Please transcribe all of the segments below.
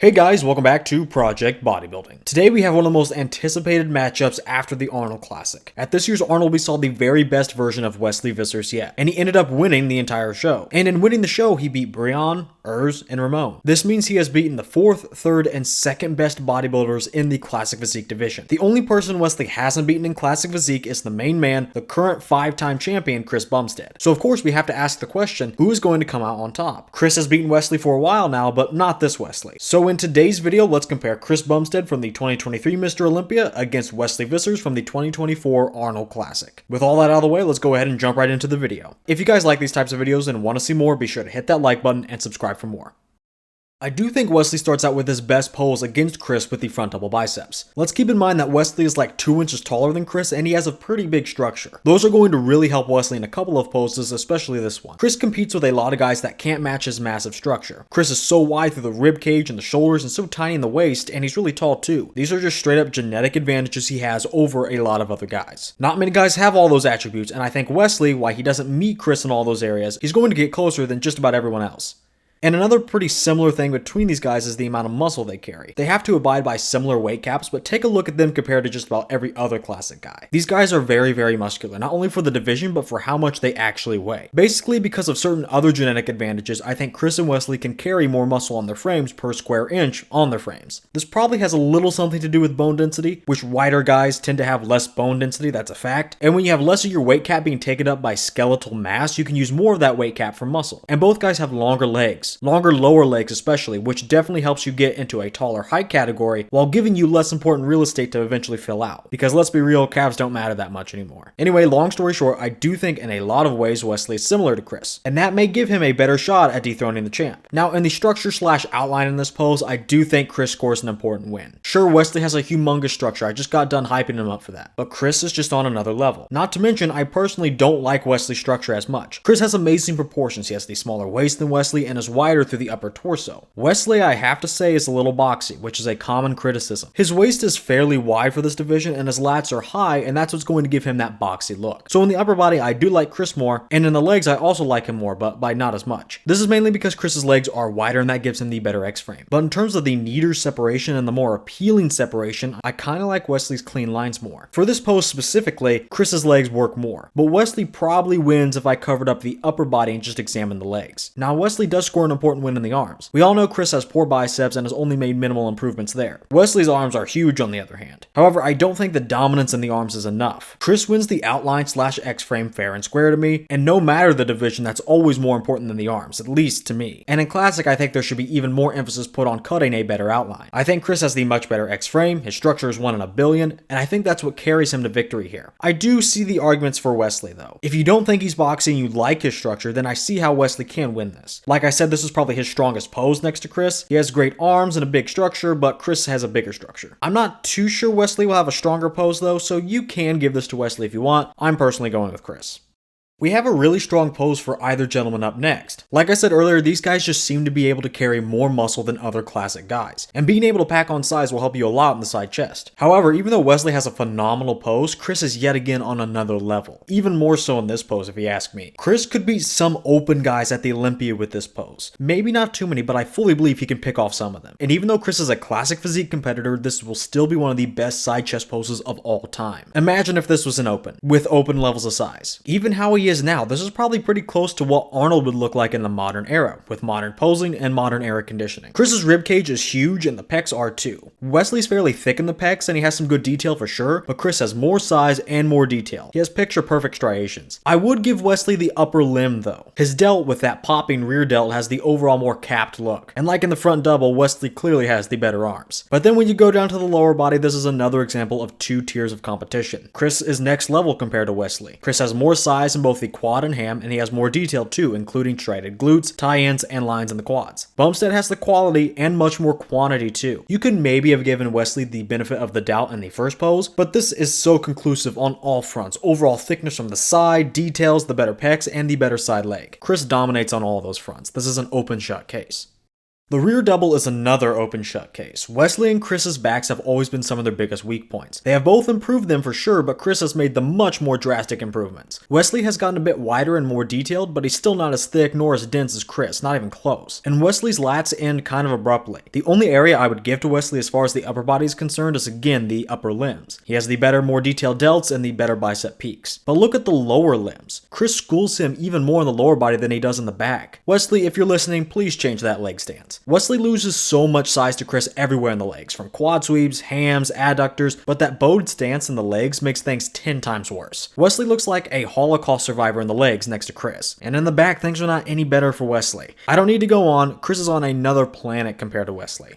Hey guys, welcome back to Project Bodybuilding. Today we have one of the most anticipated matchups after the Arnold Classic. At this year's Arnold we saw the very best version of Wesley Vissers yet, and he ended up winning the entire show. And in winning the show, he beat Brian, Urs, and Ramon. This means he has beaten the 4th, 3rd, and 2nd best bodybuilders in the Classic Physique division. The only person Wesley hasn't beaten in Classic Physique is the main man, the current 5-time champion, Chris Bumstead. So of course we have to ask the question, who is going to come out on top? Chris has beaten Wesley for a while now, but not this Wesley. So in today's video, let's compare Chris Bumstead from the 2023 Mr. Olympia against Wesley Vissers from the 2024 Arnold Classic. With all that out of the way, let's go ahead and jump right into the video. If you guys like these types of videos and want to see more, be sure to hit that like button and subscribe for more. I do think Wesley starts out with his best pose against Chris with the front double biceps. Let's keep in mind that Wesley is like 2 inches taller than Chris and he has a pretty big structure. Those are going to really help Wesley in a couple of poses, especially this one. Chris competes with a lot of guys that can't match his massive structure. Chris is so wide through the rib cage and the shoulders and so tiny in the waist, and he's really tall too. These are just straight up genetic advantages he has over a lot of other guys. Not many guys have all those attributes, and I think Wesley, while he doesn't meet Chris in all those areas, he's going to get closer than just about everyone else. And another pretty similar thing between these guys is the amount of muscle they carry. They have to abide by similar weight caps, but take a look at them compared to just about every other classic guy. These guys are very, very muscular, not only for the division, but for how much they actually weigh. Basically, because of certain other genetic advantages, I think Chris and Wesley can carry more muscle on their frames per square inch on their frames. This probably has a little something to do with bone density, which wider guys tend to have less bone density, that's a fact. And when you have less of your weight cap being taken up by skeletal mass, you can use more of that weight cap for muscle. And both guys have longer legs. Longer lower legs especially, which definitely helps you get into a taller height category while giving you less important real estate to eventually fill out. Because let's be real, calves don't matter that much anymore. Anyway, long story short, I do think in a lot of ways Wesley is similar to Chris, and that may give him a better shot at dethroning the champ. Now in the structure slash outline in this pose, I do think Chris scores an important win. Sure, Wesley has a humongous structure, I just got done hyping him up for that, but Chris is just on another level. Not to mention, I personally don't like Wesley's structure as much. Chris has amazing proportions, he has the smaller waist than Wesley and is wider through the upper torso. Wesley, I have to say, is a little boxy, which is a common criticism. His waist is fairly wide for this division and his lats are high, and that's what's going to give him that boxy look. So in the upper body, I do like Chris more, and in the legs, I also like him more, but by not as much. This is mainly because Chris's legs are wider and that gives him the better X-frame. But in terms of the neater separation and the more appealing separation, I kind of like Wesley's clean lines more. For this pose specifically, Chris's legs work more, but Wesley probably wins if I covered up the upper body and just examined the legs. Now Wesley does score an important win in the arms. We all know Chris has poor biceps and has only made minimal improvements there. Wesley's arms are huge on the other hand. However, I don't think the dominance in the arms is enough. Chris wins the outline slash X-frame fair and square to me, and no matter the division, that's always more important than the arms, at least to me. And in Classic, I think there should be even more emphasis put on cutting a better outline. I think Chris has the much better X-frame, his structure is 1 in a billion, and I think that's what carries him to victory here. I do see the arguments for Wesley though. If you don't think he's boxy and you like his structure, then I see how Wesley can win this. Like I said, this is probably his strongest pose next to Chris. He has great arms and a big structure, but Chris has a bigger structure. I'm not too sure Wesley will have a stronger pose though, so you can give this to Wesley if you want. I'm personally going with Chris. We have a really strong pose for either gentleman up next. Like I said earlier, these guys just seem to be able to carry more muscle than other classic guys, and being able to pack on size will help you a lot in the side chest. However, even though Wesley has a phenomenal pose, Chris is yet again on another level. Even more so in this pose if you ask me. Chris could beat some open guys at the Olympia with this pose. Maybe not too many, but I fully believe he can pick off some of them. And even though Chris is a classic physique competitor, this will still be one of the best side chest poses of all time. Imagine if this was an open, with open levels of size. Even how he is now, this is probably pretty close to what Arnold would look like in the modern era, with modern posing and modern era conditioning. Chris's ribcage is huge and the pecs are too. Wesley's fairly thick in the pecs and he has some good detail for sure, but Chris has more size and more detail. He has picture perfect striations. I would give Wesley the upper limb though. His delt with that popping rear delt has the overall more capped look. And like in the front double, Wesley clearly has the better arms. But then when you go down to the lower body, this is another example of 2 tiers of competition. Chris is next level compared to Wesley. Chris has more size in both the quad and ham, and he has more detail too, including striated glutes, tie-ins, and lines in the quads. Bumstead has the quality and much more quantity too. You could maybe have given Wesley the benefit of the doubt in the first pose, but this is so conclusive on all fronts. Overall thickness from the side, details, the better pecs, and the better side leg. Chris dominates on all of those fronts. This is an open shot case. The rear double is another open shut case. Wesley and Chris's backs have always been some of their biggest weak points. They have both improved them for sure, but Chris has made the much more drastic improvements. Wesley has gotten a bit wider and more detailed, but he's still not as thick nor as dense as Chris, not even close. And Wesley's lats end kind of abruptly. The only area I would give to Wesley as far as the upper body is concerned is again the upper limbs. He has the better, more detailed delts and the better bicep peaks. But look at the lower limbs. Chris schools him even more in the lower body than he does in the back. Wesley, if you're listening, please change that leg stance. Wesley loses so much size to Chris everywhere in the legs, from quad sweeps, hams, adductors, but that bowed stance in the legs makes things 10 times worse. Wesley looks like a Holocaust survivor in the legs next to Chris, and in the back things are not any better for Wesley. I don't need to go on, Chris is on another planet compared to Wesley.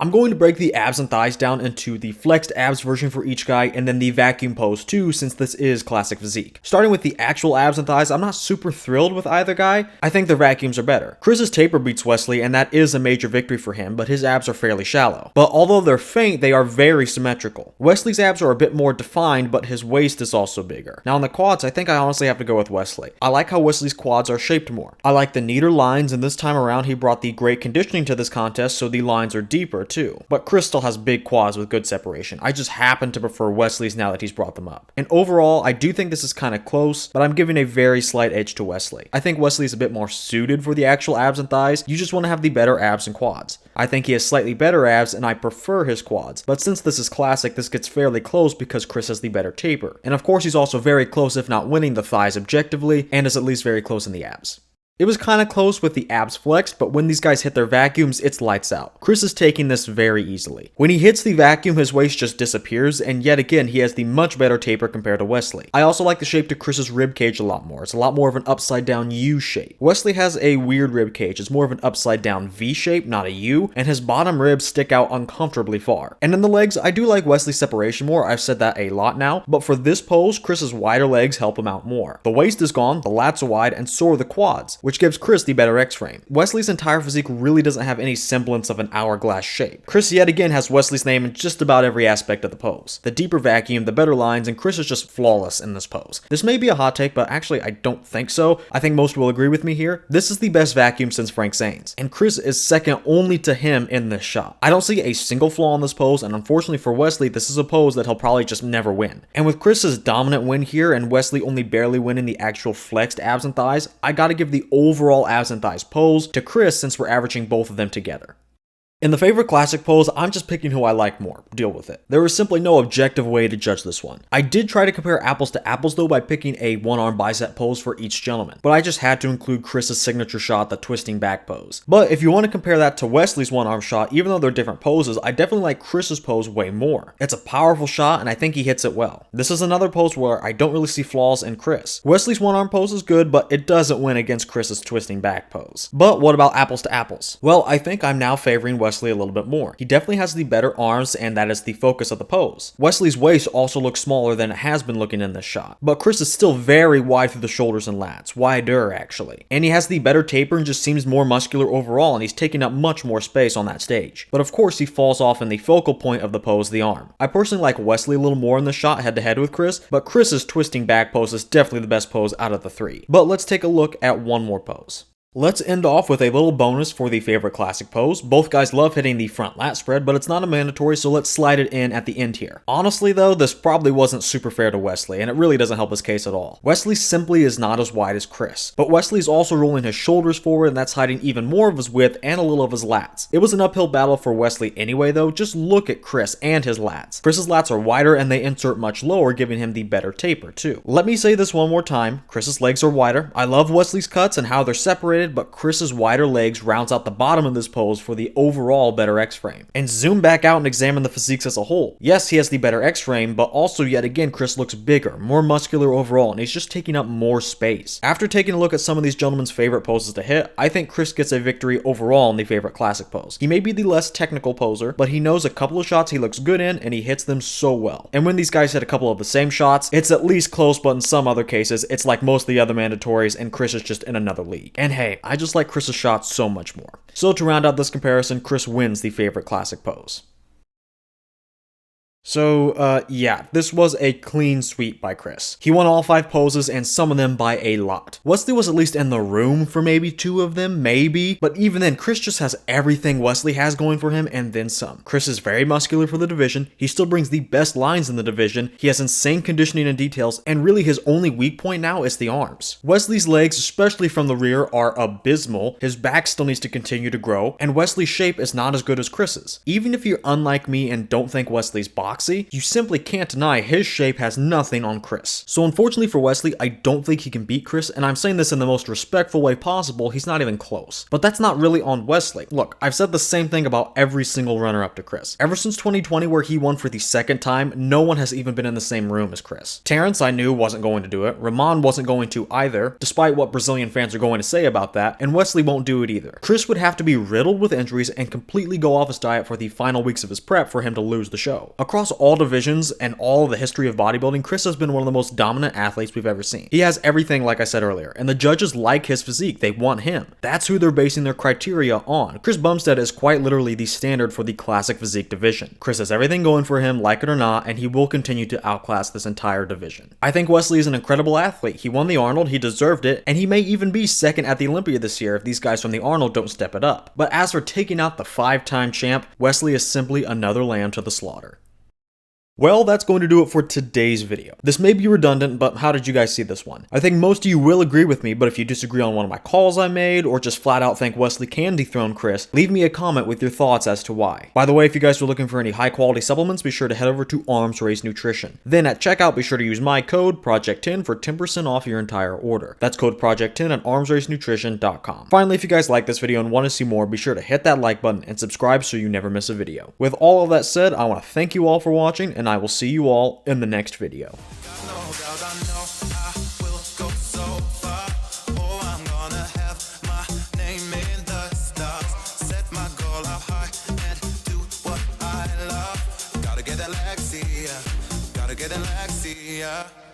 I'm going to break the abs and thighs down into the flexed abs version for each guy and then the vacuum pose too, since this is classic physique. Starting with the actual abs and thighs, I'm not super thrilled with either guy. I think the vacuums are better. Chris's taper beats Wesley and that is a major victory for him, but his abs are fairly shallow. But although they're faint, they are very symmetrical. Wesley's abs are a bit more defined, but his waist is also bigger. Now on the quads, I think I honestly have to go with Wesley. I like how Wesley's quads are shaped more. I like the neater lines, and this time around he brought the great conditioning to this contest, so the lines are deeper too. But Chris still has big quads with good separation. I just happen to prefer Wesley's now that he's brought them up. And overall, I do think this is kind of close, but I'm giving a very slight edge to Wesley. I think Wesley's a bit more suited for the actual abs and thighs. You just want to have the better abs and quads. I think he has slightly better abs and I prefer his quads. But since this is classic, this gets fairly close because Chris has the better taper. And of course, he's also very close if not winning the thighs objectively, and is at least very close in the abs. It was kind of close with the abs flexed, but when these guys hit their vacuums, it's lights out. Chris is taking this very easily. When he hits the vacuum, his waist just disappears, and yet again, he has the much better taper compared to Wesley. I also like the shape to Chris's rib cage a lot more. It's a lot more of an upside down U shape. Wesley has a weird rib cage. It's more of an upside down V shape, not a U, and his bottom ribs stick out uncomfortably far. And in the legs, I do like Wesley's separation more. I've said that a lot now, but for this pose, Chris's wider legs help him out more. The waist is gone, the lats are wide, and so are the quads, which gives Chris the better X-frame. Wesley's entire physique really doesn't have any semblance of an hourglass shape. Chris yet again has Wesley's name in just about every aspect of the pose. The deeper vacuum, the better lines, and Chris is just flawless in this pose. This may be a hot take, but actually I don't think so. I think most will agree with me here. This is the best vacuum since Frank Zane's, and Chris is second only to him in this shot. I don't see a single flaw in this pose, and unfortunately for Wesley, this is a pose that he'll probably just never win. And with Chris's dominant win here, and Wesley only barely winning the actual flexed abs and thighs, I gotta give the overall abs and thighs pose to Chris since we're averaging both of them together. In the favorite classic pose, I'm just picking who I like more. Deal with it. There is simply no objective way to judge this one. I did try to compare apples to apples though by picking a one-arm bicep pose for each gentleman, but I just had to include Chris's signature shot, the twisting back pose. But if you want to compare that to Wesley's one-arm shot, even though they're different poses, I definitely like Chris's pose way more. It's a powerful shot and I think he hits it well. This is another pose where I don't really see flaws in Chris. Wesley's one-arm pose is good, but it doesn't win against Chris's twisting back pose. But what about apples to apples? Well, I think I'm now favoring Wesley a little bit more. He definitely has the better arms and that is the focus of the pose. Wesley's waist also looks smaller than it has been looking in this shot, but Chris is still very wide through the shoulders and lats, wider actually. And he has the better taper and just seems more muscular overall, and he's taking up much more space on that stage. But of course he falls off in the focal point of the pose, the arm. I personally like Wesley a little more in this shot head to head with Chris, but Chris's twisting back pose is definitely the best pose out of the three. But let's take a look at one more pose. Let's end off with a little bonus for the favorite classic pose. Both guys love hitting the front lat spread, but it's not a mandatory, so let's slide it in at the end here. Honestly though, this probably wasn't super fair to Wesley, and it really doesn't help his case at all. Wesley simply is not as wide as Chris, but Wesley's also rolling his shoulders forward, and that's hiding even more of his width and a little of his lats. It was an uphill battle for Wesley anyway though. Just look at Chris and his lats. Chris's lats are wider and they insert much lower, giving him the better taper too. Let me say this one more time. Chris's legs are wider. I love Wesley's cuts and how they're separated, but Chris's wider legs rounds out the bottom of this pose for the overall better X-frame. And zoom back out and examine the physiques as a whole. Yes, he has the better X-frame, but also yet again Chris looks bigger, more muscular overall, and he's just taking up more space. After taking a look at some of these gentlemen's favorite poses to hit, I think Chris gets a victory overall in the favorite classic pose. He may be the less technical poser, but he knows a couple of shots he looks good in and he hits them so well. And when these guys hit a couple of the same shots, it's at least close, but in some other cases, it's like most of the other mandatories and Chris is just in another league. And hey, I just like Chris's shots so much more. So to round out this comparison, Chris wins the favorite classic pose. So, yeah, this was a clean sweep by Chris. He won all 5 poses and some of them by a lot. Wesley was at least in the room for maybe 2 of them, maybe, but even then, Chris just has everything Wesley has going for him and then some. Chris is very muscular for the division, he still brings the best lines in the division, he has insane conditioning and details, and really his only weak point now is the arms. Wesley's legs, especially from the rear, are abysmal, his back still needs to continue to grow, and Wesley's shape is not as good as Chris's. Even if you're unlike me and don't think Wesley's boxy, you simply can't deny his shape has nothing on Chris. So unfortunately for Wesley, I don't think he can beat Chris, and I'm saying this in the most respectful way possible, he's not even close. But that's not really on Wesley. Look, I've said the same thing about every single runner-up to Chris. Ever since 2020 where he won for the 2nd time, no one has even been in the same room as Chris. Terrence I knew wasn't going to do it, Ramon wasn't going to either, despite what Brazilian fans are going to say about that, and Wesley won't do it either. Chris would have to be riddled with injuries and completely go off his diet for the final weeks of his prep for him to lose the show. Across all divisions and all the history of bodybuilding, Chris has been one of the most dominant athletes we've ever seen. He has everything like I said earlier, and the judges like his physique, they want him. That's who they're basing their criteria on. Chris Bumstead is quite literally the standard for the classic physique division. Chris has everything going for him, like it or not, and he will continue to outclass this entire division. I think Wesley is an incredible athlete. He won the Arnold, he deserved it, and he may even be 2nd at the Olympia this year if these guys from the Arnold don't step it up. But as for taking out the 5-time champ, Wesley is simply another lamb to the slaughter. Well, that's going to do it for today's video. This may be redundant, but how did you guys see this one? I think most of you will agree with me, but if you disagree on one of my calls I made, or just flat out think Wesley can dethrone Chris, leave me a comment with your thoughts as to why. By the way, if you guys are looking for any high quality supplements, be sure to head over to Arms Race Nutrition. Then at checkout, be sure to use my code PROJECT10 for 10% off your entire order. That's code PROJECT10 at armsracenutrition.com. Finally, if you guys like this video and want to see more, be sure to hit that like button and subscribe so you never miss a video. With all of that said, I want to thank you all for watching, and I will see you all in the next video. Gotta get that Lexi, yeah.